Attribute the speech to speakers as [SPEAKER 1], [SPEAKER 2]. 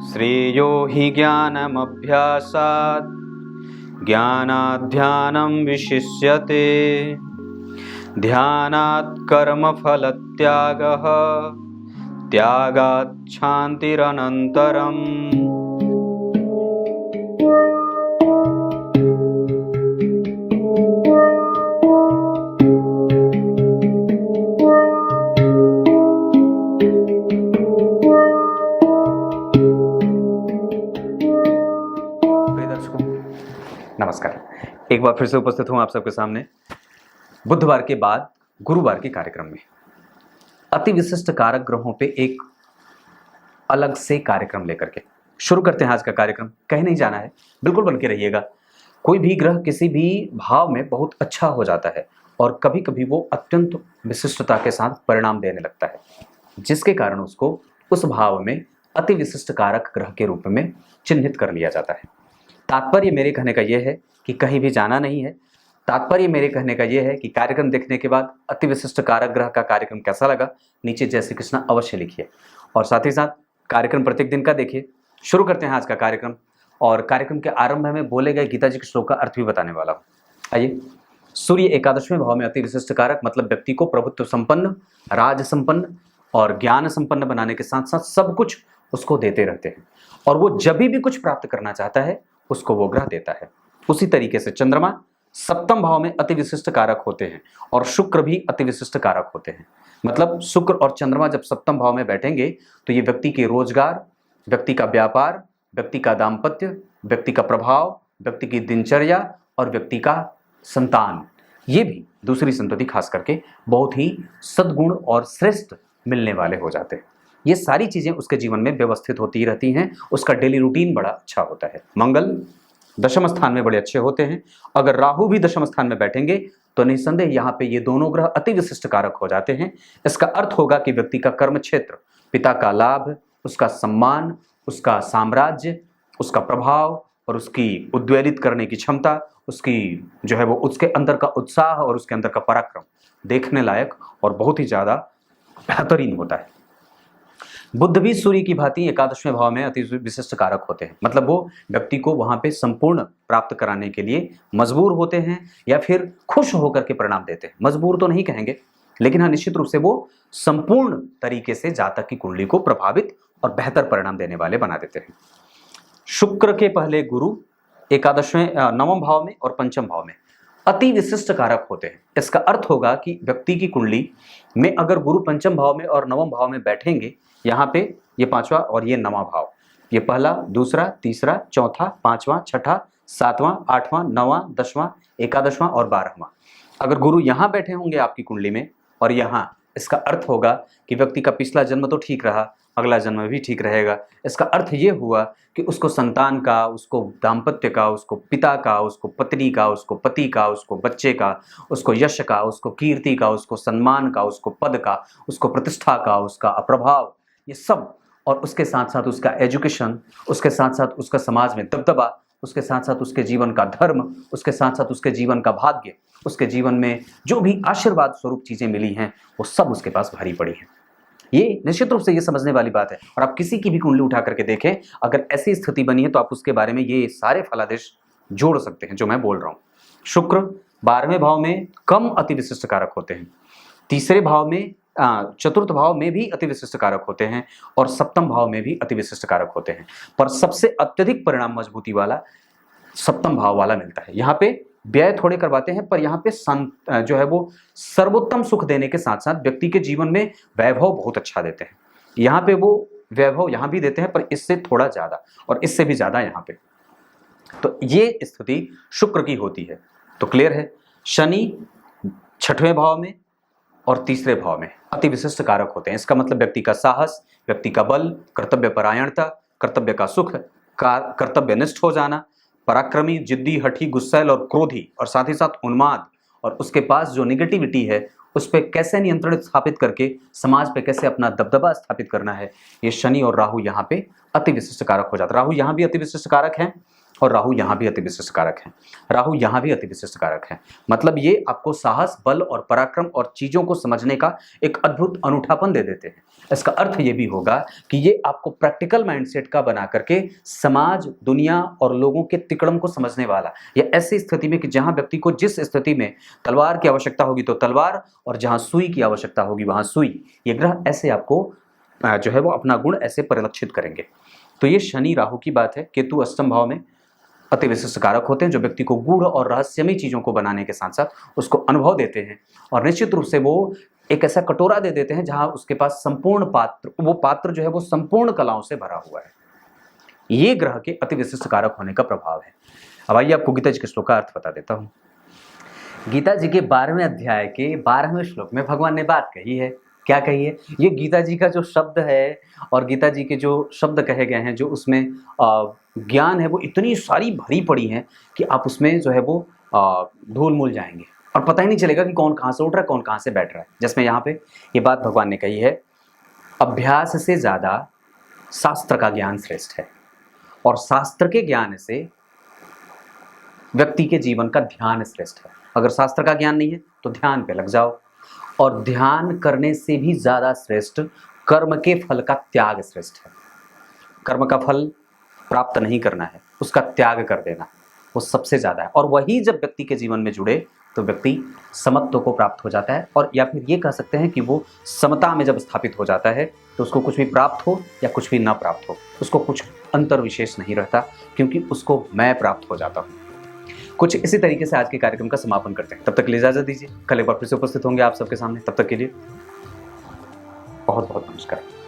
[SPEAKER 1] श्रेयो हि ज्ञानमभ्यासात् ज्ञानाध्यानं विशिष्यते ध्यानात् कर्मफलत्यागः त्यागात् शान्तिरनन्तरम्। नमस्कार, एक बार फिर से उपस्थित हूं आप सबके सामने बुधवार के बाद गुरुवार के कार्यक्रम में। अति विशिष्ट कारक ग्रहों पे एक अलग से कार्यक्रम लेकर के शुरू करते हैं आज का कार्यक्रम। कहीं नहीं जाना है, बिल्कुल बन के रहिएगा। कोई भी ग्रह किसी भी भाव में बहुत अच्छा हो जाता है और कभी कभी वो अत्यंत विशिष्टता के साथ परिणाम देने लगता है, जिसके कारण उसको उस भाव में अति विशिष्ट कारक ग्रह के रूप में चिन्हित कर लिया जाता है। तात्पर्य मेरे कहने का यह है कि कहीं भी जाना नहीं है। तात्पर्य मेरे कहने का यह है कि कार्यक्रम देखने के बाद अति विशिष्ट कारक ग्रह का कार्यक्रम कैसा लगा नीचे जय श्री कृष्णा अवश्य लिखिए, और साथ ही साथ कार्यक्रम प्रत्येक दिन का देखिए। शुरू करते हैं आज का कार्यक्रम, और कार्यक्रम के आरंभ में बोले गए गीता जी के श्लोक का अर्थ भी बताने वाला हूँ। आइए, सूर्य एकादशवें भाव में अति विशिष्ट कारक, मतलब व्यक्ति को प्रभुत्व संपन्न, राज संपन्न और ज्ञान संपन्न बनाने के साथ साथ सब कुछ उसको देते रहते हैं, और वो जब भी कुछ प्राप्त करना चाहता है उसको वो ग्रह देता है। उसी तरीके से चंद्रमा सप्तम भाव में अति विशिष्ट कारक होते हैं, और शुक्र भी अति विशिष्ट कारक होते हैं। मतलब शुक्र और चंद्रमा जब सप्तम भाव में बैठेंगे तो ये व्यक्ति के रोजगार, व्यक्ति का व्यापार, व्यक्ति का दाम्पत्य, व्यक्ति का प्रभाव, व्यक्ति की दिनचर्या और व्यक्ति का संतान, ये भी दूसरी संतति खास करके बहुत ही सद्गुण और श्रेष्ठ मिलने वाले हो जाते हैं। ये सारी चीजें उसके जीवन में व्यवस्थित होती रहती हैं। उसका डेली रूटीन बड़ा अच्छा होता है। मंगल दशम स्थान में बड़े अच्छे होते हैं। अगर राहु भी दशम स्थान में बैठेंगे तो निस्संदेह यहाँ पे ये दोनों ग्रह अति विशिष्ट कारक हो जाते हैं। इसका अर्थ होगा कि व्यक्ति का कर्म क्षेत्र, पिता का लाभ, उसका सम्मान, उसका साम्राज्य, उसका प्रभाव और उसकी उद्वेलित करने की क्षमता, उसकी जो है वो उसके अंदर का उत्साह और उसके अंदर का पराक्रम देखने लायक और बहुत ही ज्यादा बेहतरीन होता है। बुध भी सूर्य की भांति एकादशवें भाव में अति विशिष्ट कारक होते हैं। मतलब वो व्यक्ति को वहां पे संपूर्ण प्राप्त कराने के लिए मजबूर होते हैं या फिर खुश होकर के परिणाम देते हैं। मजबूर तो नहीं कहेंगे, लेकिन हाँ, निश्चित रूप से वो संपूर्ण तरीके से जातक की कुंडली को प्रभावित और बेहतर परिणाम देने वाले बना देते हैं। शुक्र के पहले गुरु एकादशवें नवम भाव में और पंचम भाव में अति विशिष्ट कारक होते हैं। इसका अर्थ होगा कि व्यक्ति की कुंडली में अगर गुरु पंचम भाव में और नवम भाव में बैठेंगे, यहाँ पे ये पांचवा और ये नवा भाव, ये पहला, दूसरा, तीसरा, चौथा, पांचवा, छठा, सातवां, आठवां, नवां, दसवां, एकादशवां और 12वां, अगर गुरु यहाँ बैठे होंगे आपकी कुंडली में और यहाँ, इसका अर्थ होगा कि व्यक्ति का पिछला जन्म तो ठीक रहा, अगला जन्म भी ठीक रहेगा। इसका अर्थ ये हुआ कि उसको संतान का, उसको दाम्पत्य का, उसको पिता का, उसको पत्नी का, उसको पति का, उसको बच्चे का, उसको यश का, उसको कीर्ति का, उसको सम्मान का, उसको पद का, उसको प्रतिष्ठा का, उसका प्रभाव, ये सब, और उसके साथ साथ उसका एजुकेशन, उसके साथ साथ उसका समाज में दबदबा, उसके साथ साथ उसके जीवन का धर्म, उसके साथ साथ उसके जीवन का भाग्य, उसके जीवन में जो भी आशीर्वाद स्वरूप चीजें मिली हैं वो सब उसके पास भरी पड़ी हैं। ये निश्चित रूप से ये समझने वाली बात है। और आप किसी की भी कुंडली उठा करके देखें, अगर ऐसी स्थिति बनी है तो आप उसके बारे में ये सारे फलादेश जोड़ सकते हैं जो मैं बोल रहा हूँ। शुक्र 12वें भाव में कम अति विशिष्ट कारक होते हैं, तीसरे भाव में, चतुर्थ भाव में भी अति विशिष्ट कारक होते हैं, और सप्तम भाव में भी अति विशिष्ट कारक होते हैं। पर सबसे अत्यधिक परिणाम मजबूती वाला सप्तम भाव वाला मिलता है। यहाँ पे व्यय थोड़े करवाते हैं, पर यहाँ पे जो है वो सर्वोत्तम सुख देने के साथ साथ व्यक्ति के जीवन में वैभव बहुत अच्छा देते हैं। यहाँ पे वो वैभव यहाँ भी देते हैं, पर इससे थोड़ा ज्यादा और इससे भी ज्यादा यहाँ पे। तो ये स्थिति शुक्र की होती है। तो क्लियर है, शनि 6वें भाव में और तीसरे भाव में अति विशिष्ट कारक होते हैं। इसका मतलब व्यक्ति का साहस, व्यक्ति का बल, कर्तव्य परायणता, कर्तव्य का सुख, कर्तव्यनिष्ठ हो जाना, पराक्रमी, जिद्दी, हठी, गुस्सैल और क्रोधी, और साथ ही साथ उन्माद, और उसके पास जो निगेटिविटी है उस पर कैसे नियंत्रण स्थापित करके समाज पे कैसे अपना दबदबा स्थापित करना है, ये शनि और राहु यहाँ पे अति विशिष्ट कारक हो जाता है। राहु यहाँ भी अति विशिष्ट कारक हैं, और राहु यहाँ भी अति विशिष्ट कारक है। राहु यहाँ भी अति विशिष्ट कारक है। मतलब ये आपको साहस, बल और पराक्रम और चीजों को समझने का एक अद्भुत अनूठापन दे देते हैं। इसका अर्थ ये भी होगा कि ये आपको प्रैक्टिकल माइंडसेट का बना करके समाज, दुनिया और लोगों के तिकड़म को समझने वाला, या ऐसी स्थिति में कि जहां व्यक्ति को जिस स्थिति में तलवार की आवश्यकता होगी तो तलवार, और जहां सुई की आवश्यकता होगी वहां सुई, ये ग्रह ऐसे आपको जो है वो अपना गुण ऐसे परिलक्षित करेंगे। तो ये शनि राहु की बात है। केतु अष्टम भाव में अति विशिष्ट कारक होते हैं जो व्यक्ति को गूढ़ और रहस्यमयी चीजों को बनाने के साथ साथ उसको अनुभव देते हैं, और निश्चित रूप से वो एक ऐसा कटोरा दे देते हैं जहां उसके पास संपूर्ण पात्र, वो पात्र जो है वो संपूर्ण कलाओं से भरा हुआ है। ये ग्रह के अति विशिष्ट कारक होने का प्रभाव है। अब आइए आपको गीता जी के श्लोक का अर्थ बता देता हूं। गीता जी के 12वें अध्याय के 12वें श्लोक में भगवान ने बात कही है। क्या कही है? ये गीता जी का जो शब्द है और गीता जी के जो शब्द कहे गए हैं, जो उसमें ज्ञान है, वो इतनी सारी भरी पड़ी है कि आप उसमें जो है वो धूल मूल जाएंगे और पता ही नहीं चलेगा कि कौन कहाँ से उठ रहा है, कौन कहाँ से बैठ रहा है। जिसमें यहाँ पे ये बात भगवान ने कही है, अभ्यास से ज़्यादा शास्त्र का ज्ञान श्रेष्ठ है, और शास्त्र के ज्ञान से व्यक्ति के जीवन का ध्यान श्रेष्ठ है। अगर शास्त्र का ज्ञान नहीं है तो ध्यान पे लग जाओ, और ध्यान करने से भी ज़्यादा श्रेष्ठ कर्म के फल का त्याग श्रेष्ठ है। कर्म का फल प्राप्त नहीं करना है, उसका त्याग कर देना, वो सबसे ज़्यादा है। और वही जब व्यक्ति के जीवन में जुड़े तो व्यक्ति समत्व को प्राप्त हो जाता है, और या फिर ये कह सकते हैं कि वो समता में जब स्थापित हो जाता है तो उसको कुछ भी प्राप्त हो या कुछ भी ना प्राप्त हो, उसको कुछ अंतर विशेष नहीं रहता, क्योंकि उसको मैं प्राप्त हो जाता हूँ। कुछ इसी तरीके से आज के कार्यक्रम का समापन करते हैं। तब तक के लिए इजाजत दीजिए। कल एक बार फिर से उपस्थित होंगे आप सबके सामने। तब तक के लिए बहुत बहुत नमस्कार।